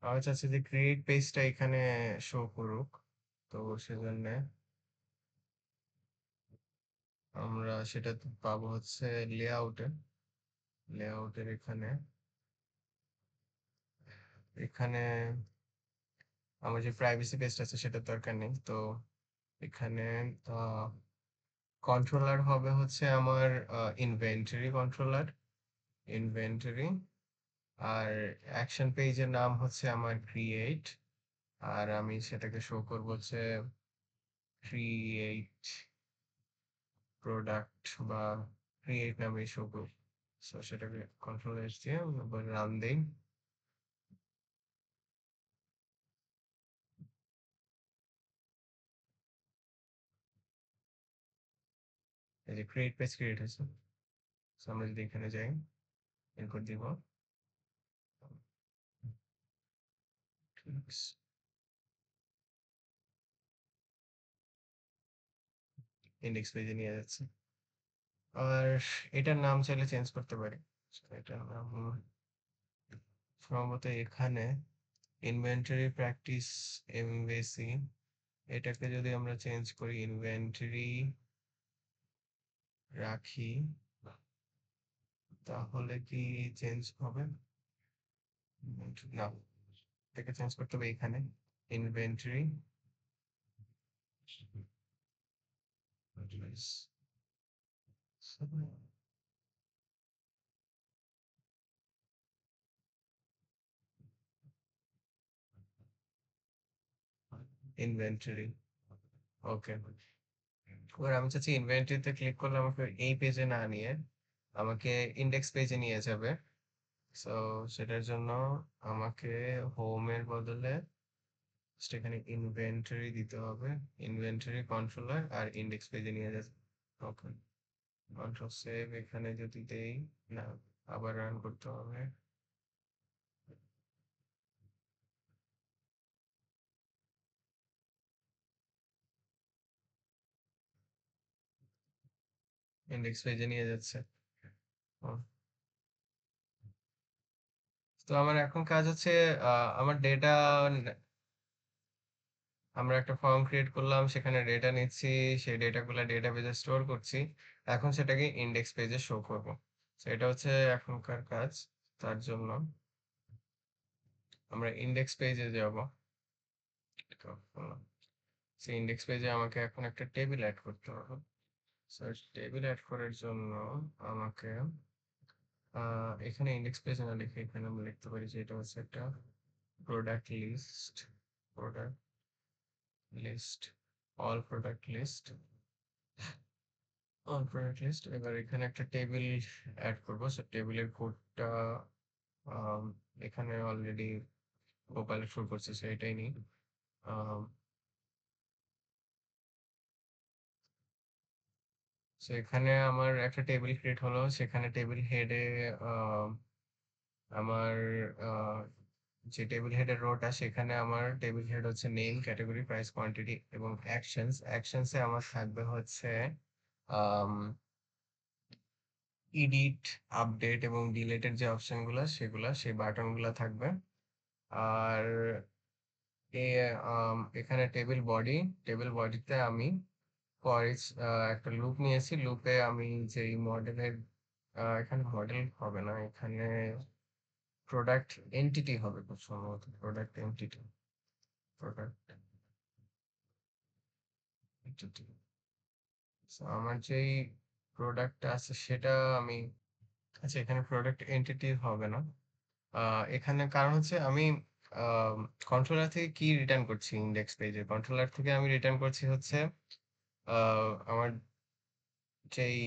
আমি চাচ্ছি যে ক্রিয়েট পেজটা এখানে শো করুক, তো সেজন্য আমরা সেটা পাবো হচ্ছে লেআউটে। লেআউটের এখানে এখানে আমার যে প্রাইভেসি পেজটা আছে সেটার দরকার নেই, তো এখানে কন্ট্রোলার হবে হচ্ছে আমার ইনভেন্টরি কন্ট্রোলার, ইনভেন্টরি। আর অ্যাকশন পেজের নাম হচ্ছে আমার ক্রিয়েট, আর আমি সেটাকে শো করবো হচ্ছে ক্রিয়েট প্রোডাক্ট বা ক্রিয়েট নামে শো করব। সো সেটাকে কন্ট্রোল এস দিয়ে রান দেই। এই যে ক্রিয়েট পেজ ক্রিয়েট হয়েছে। সো আমরা যদি এখানে যাই, এরপর দিব ইন্ডেক্স পেজে নিয়ে যাচ্ছে। আর এটার নাম চাইলে চেঞ্জ করতে পারি। So, এটার নাম সম্ভবত এখানে ইনভেন্টরি প্র্যাকটিস এমভিসি, এটাকে যদি আমরা চেঞ্জ করি ইনভেন্টরি রাখি, তাহলে কি চেঞ্জ হবে? না, এটাকে চেঞ্জ করতে হবে এখানে ইনভেন্টরি ইনভেন্টরি। ওকে, এবার আমি চাচ্ছি ইনভেন্টরিতে ক্লিক করলে আমাকে এই পেজে না নিয়ে আমাকে ইন্ডেক্স পেজে নিয়ে যাবে। সো সেটার জন্য আমাকে হোমের বদলে এখানে ইনভেন্টরি দিতে হবে। ইনভেন্টরি কন্ট্রোলার আর ইন্ডেক্স পেজে নিয়ে যাবে। ওকে, কন্ট্রোল সেভ। এখানে যদি দেই, না, আবার রান করতে হবে। ইন্ডেক্স পেজে নিয়ে যাচ্ছে। ও, তো আমার এখন কাজ হচ্ছে আমার ডেটা, আমরা একটা ফর্ম ক্রিয়েট করলাম, সেখানে ডেটা নিচ্ছি, সেই ডেটাগুলো ডেটাবেজে স্টোর করছি, এখন সেটাকে ইন্ডেক্স পেজে শো করব। তো এটা হচ্ছে এখনকার কাজ। তার জন্য আমরা ইন্ডেক্স পেজে যাব। সেই ইন্ডেক্স পেজে আমাকে এখন একটা টেবিল অ্যাড করতে হবে। সো টেবিল অ্যাড করার জন্য আমাকে এখানে ইন্ডেক্স পেজ না লিখে এখানে আমি লিখতে পারি যে এটা হচ্ছে একটা product list. Product list, all product list, all product list. এবার এখানে একটা টেবিল অ্যাড করব। সো টেবিলের কোডটা এখানে অলরেডি গোপালে শুরু করছে, সো এটাই নিই। সো এখানে আমার একটা টেবিল ক্রিয়েট হলো, সেখানে টেবিল হেডে আমার আহ, যে টেবিল হেডের রোটা, সেখানে আমার টেবিল হেড হচ্ছে নেম, ক্যাটাগরি, প্রাইস, কোয়ান্টিটি এবং অ্যাকশনস। অ্যাকশনসে আমার থাকবে হচ্ছে এডিট, আপডেট এবং ডিলেটের যে অপশনগুলো, সেগুলা, সেই বাটনগুলো থাকবে। আর এখানে টেবিল বডি, টেবিল বডিতে আমি ফরিচ একটা লুপ নিয়েছি। লুপে আমি যেই মডেলের, এখানে মডেল হবে না, এখানে প্রোডাক্ট এন্টিটি হবে খুব সম্ভবত। Product entity, product entity. আমার যেই প্রোডাক্টটা আছে সেটা আমি, আচ্ছা, এখানে প্রোডাক্ট এন্টিটি হবে না। এখানে কারণ হচ্ছে আমি কন্ট্রোলার থেকে কি রিটার্ন করছি, ইন্ডেক্স পেজে কন্ট্রোলার থেকে আমি রিটার্ন করছি হচ্ছে আমার যেই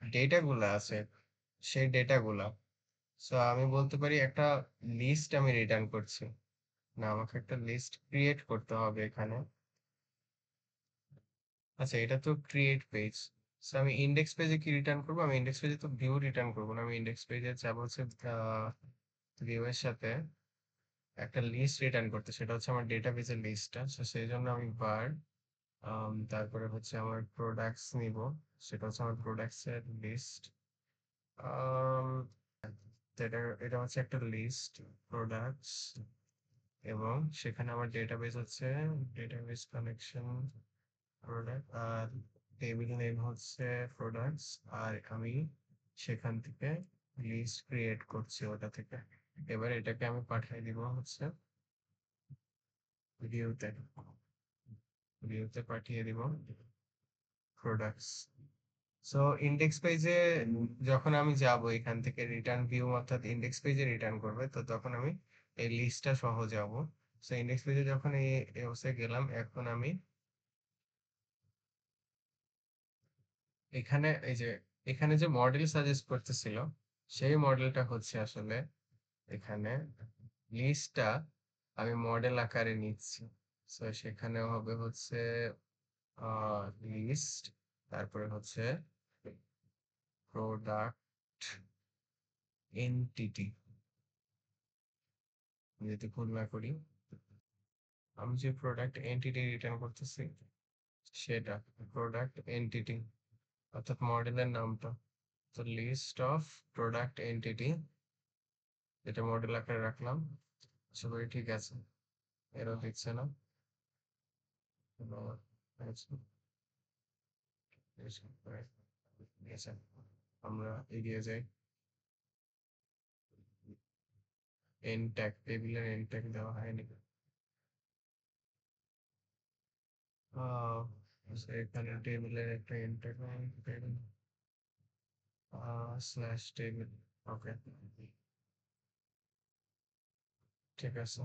ডেটাগুলো আছে, সেই ডেটাগুলা। সো আমি বলতে পারি একটা লিস্ট আমি রিটার্ন করছি। না, আমাকে একটা লিস্ট ক্রিয়েট করতে হবে এখানে। আচ্ছা, এটা তো ক্রিয়েট পেজ। সো আমি ইন্ডেক্স পেজে কি রিটার্ন করবো? আমি ইন্ডেক্স পেজে তো ভিউ রিটার্ন করবো না, আমি ইন্ডেক্স পেজে যাবো হচ্ছে ভিউ এর সাথে একটা লিস্ট রিটার্ন করতে, সেটা হচ্ছে আমার ডেটাবেজের লিস্টটা। সো সেই জন্য আমি বার, তারপরে হচ্ছে আমার প্রোডাক্টস নিব, সেটা হচ্ছে আমার প্রোডাক্টস এর লিস্ট। এটা এটা হচ্ছে একটা লিস্ট, প্রোডাক্টস, এবং সেখানে আমার ডেটাবেস হচ্ছে ডেটাবেস কানেকশন প্রোডাক্ট, আর টেবিল নেম হচ্ছে প্রোডাক্টস। আর আমি সেখান থেকে লিস্ট ক্রিয়েট করছি ওটা থেকে। এবার এটাকে আমি পাঠিয়ে দিব হচ্ছে ভিউতে, ভিউতে পাঠিয়ে দিব প্রোডাক্টস। সো ইন্ডেক্স পেজে যখন আমি যাব, এখান থেকে রিটার্ন ভিউ অর্থাৎ ইন্ডেক্স পেজে রিটার্ন করবে, তো তখন আমি এই লিস্টটা সহ যাব। সো ইন্ডেক্স পেজে যখন এই অবস্থায় গেলাম, এখন আমি এখানে এই যে এখানে যে মডেল সাজেস্ট করতেছিল, সেই মডেলটা হচ্ছে আসলে এখানে লিস্টটা আমি মডেল আকারে নিচ্ছি। সো সেখানে হবে হচ্ছে লিস্ট, তারপরে হচ্ছে প্রোডাক্ট এন্টিটি। যদি ভুল না করি, আমি যে প্রোডাক্ট এন্টিটি রিটার্ন করতেছি সেটা প্রোডাক্ট এন্টিটি, অর্থাৎ মডেলের নামটা। তো লিস্ট অফ প্রোডাক্ট এন্টিটি, এটা মডেল আকারে রাখলাম। আশা করি ঠিক আছে, এরও দিচ্ছে না। ঠিক আছে, আমরা এগিয়ে যাই। এন ট্যাগ, টেবিলের এন ট্যাগ দেওয়া হয়নি। এখানে টেবিলের একটা এন ট্যাগ স্ল্যাশ টেবিল। ওকে, ঠিক আছে।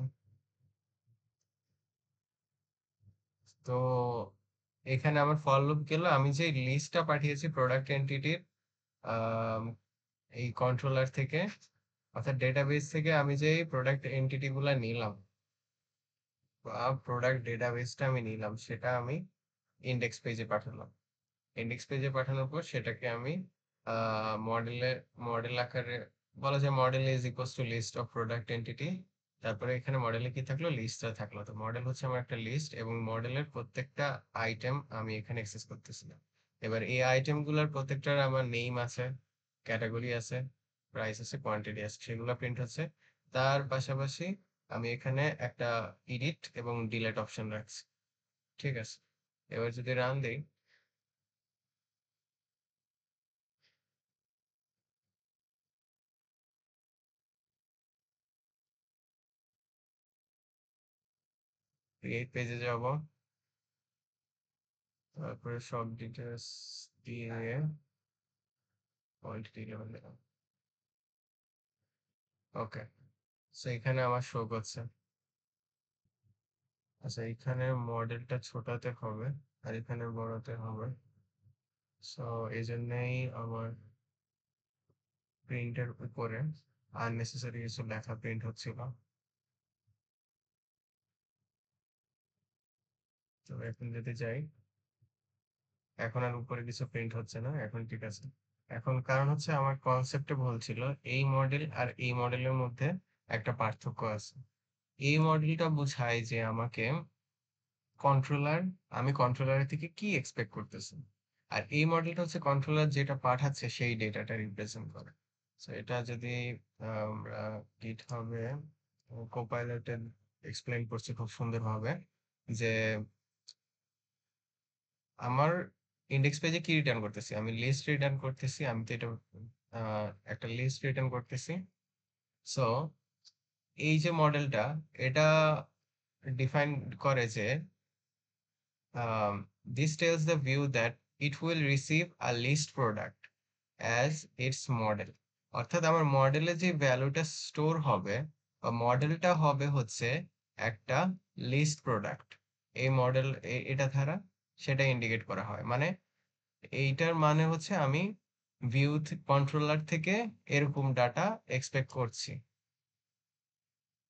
তো এখানে আমার ফর লুপ গেল, আমি যে লিস্টটা পাঠিয়েছি প্রোডাক্ট এন্টিটির এই কন্ট্রোলার থেকে, অর্থাৎ ডেটাবেস থেকে আমি যে প্রোডাক্ট এন্টিটি গুলা নিলাম বা প্রোডাক্ট ডেটাবেসটা আমি নিলাম, সেটা আমি ইন্ডেক্স পেজে পাঠালাম। ইন্ডেক্স পেজে পাঠানোর পর সেটাকে আমি মডেল আকারে বলা যায়, model is equals to list of product entity. তারপরে এখানে মডেলে কি থাকলো, লিস্টটা থাকলো। তো মডেল হচ্ছে আমার একটা লিস্ট, এবং মডেলের প্রত্যেকটা আইটেম আমি এখানে অ্যাক্সেস করতেছিলাম। এবার এই আইটেম গুলার প্রত্যেকটার আমার নেম আছে, ক্যাটাগরি আছে, প্রাইস আছে, কোয়ান্টিটি আছে, সেগুলো প্রিন্ট হচ্ছে। তার পাশাপাশি আমি এখানে একটা এডিট এবং ডিলেট অপশন রাখছি। ঠিক আছে, এবার যদি রান দিই, ক্রিয়েট পেজে যাব, তারপরে সব ডিটেলস দিয়ে কোয়ান্টিটি লেভেল দিলাম। ওকে, সো এখানে আমার শো করছে। আচ্ছা, এখানে মডেলটা ছোটতে হবে আর এখানে বড়তে হবে। সো এই জন্যই আমার প্রিন্টের উপরে আননেসেসারি কিছু লেখা প্রিন্ট হচ্ছিল। তো এখন যদি যাই, এখন আর উপরে কিছু প্রিন্ট হচ্ছে না, এখন ঠিক আছে। এখন কারণ হচ্ছে আমার কনসেপ্টে ভুল ছিল। এই মডেল আর এই মডেলের মধ্যে একটা পার্থক্য আছে। এই মডেলটা বোঝায় যে আমাকে কন্ট্রোলার, আমি কন্ট্রোলারের থেকে কি এক্সপেক্ট করতেছি, আর এই মডেলটা হচ্ছে কন্ট্রোলার যেটা পাঠাচ্ছে সেই ডেটাটা রিপ্রেজেন্ট করে। সো এটা যদি আমরা গিটহাবে কোপাইলটে এক্সপ্লেইন করছি খুব সুন্দরভাবে, যে আমার ইন্ডেক্স পেজে কি রিটার্ন করতেছি, আমি লিস্ট রিটার্ন করতেছি, আমি তো এটা একটা লিস্ট রিটার্ন করতেছি। সো এই যে মডেলটা, এটা ডিফাইন করে যে this tells the view that it will receive a list product as its model। অর্থাৎ আমার মডেলে যে ভ্যালুটা স্টোর হবে বা মডেলটা হবে হচ্ছে একটা লিস্ট প্রোডাক্ট। এই মডেল এটা দ্বারা সেটা ইন্ডিকেট করা হয়, মানে এইটার মানে হচ্ছে আমি ভিউ কন্ট্রোলার থেকে এরকম ডাটা এক্সপেক্ট করছি।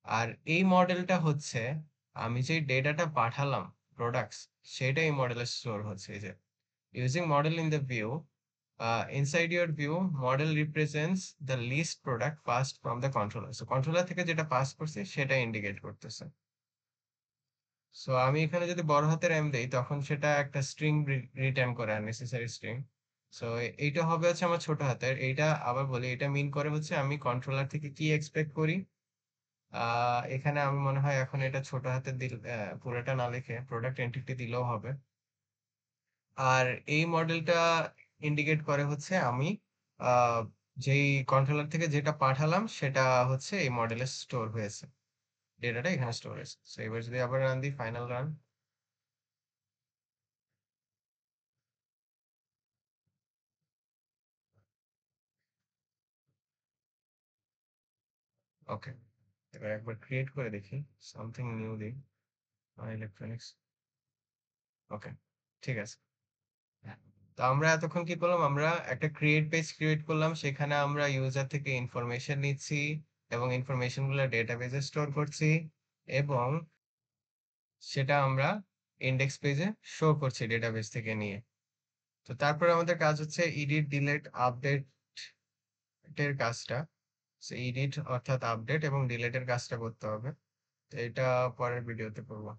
আর এই মডেলটা হচ্ছে আমি যে ডেটাটা পাঠালাম প্রোডাক্টস, সেটা এই মডেলে স্টোর হচ্ছে। এই যে using model in the view, inside your view model represents the least product passed from the controller। So controller থেকে যেটা পাস করছে সেটা ইন্ডিকেট করতেছে। সো আমি এখানে যদি বড় হাতের এম দেই, তখন সেটা একটা স্ট্রিং রিটার্ন করে, আননেসেসারি স্ট্রিং। সো এইটা হবে হচ্ছে আমার ছোট হাতের। এইটা আবার বলি, এটা মিন করে হচ্ছে আমি কন্ট্রোলার থেকে কি এক্সপেক্ট করি। এখানে আমি মনে হয় এখন এটা ছোট হাতের দিল, পুরোটা না লিখে প্রোডাক্ট এন্টিটি দিলেও হবে। আর এই মডেলটা ইন্ডিকেট করে হচ্ছে আমি আহ, যেই কন্ট্রোলার থেকে যেটা পাঠালাম সেটা হচ্ছে এই মডেলে স্টোর হয়েছে, ডেটাটা এখানে স্টোর হয়েছে। তো এবার যদি আবার রান দিই, ফাইনাল রান, ওকে। এবার একবার ক্রিয়েট করে দেখি, সামথিং নিউ দিই, ইলেকট্রনিক্স। ওকে, ঠিক আছে। তো আমরা এতক্ষণ কি করলাম, আমরা একটা ক্রিয়েট পেজ ক্রিয়েট করলাম, সেখানে আমরা ইউজার থেকে ইনফরমেশন নিচ্ছি এবং ইনফরমেশন গুলো ডেটাবেজে স্টোর করছি, এবং সেটা আমরা ইন্ডেক্স পেজে শো করছি ডেটাবেস থেকে নিয়ে। তো তারপরে আমাদের কাজ হচ্ছে এডিট, ডিলিট, আপডেট এর কাজটা। এডিট অর্থাৎ আপডেট এবং ডিলিট এর কাজটা করতে হবে। তো এটা পরের ভিডিওতে করবো।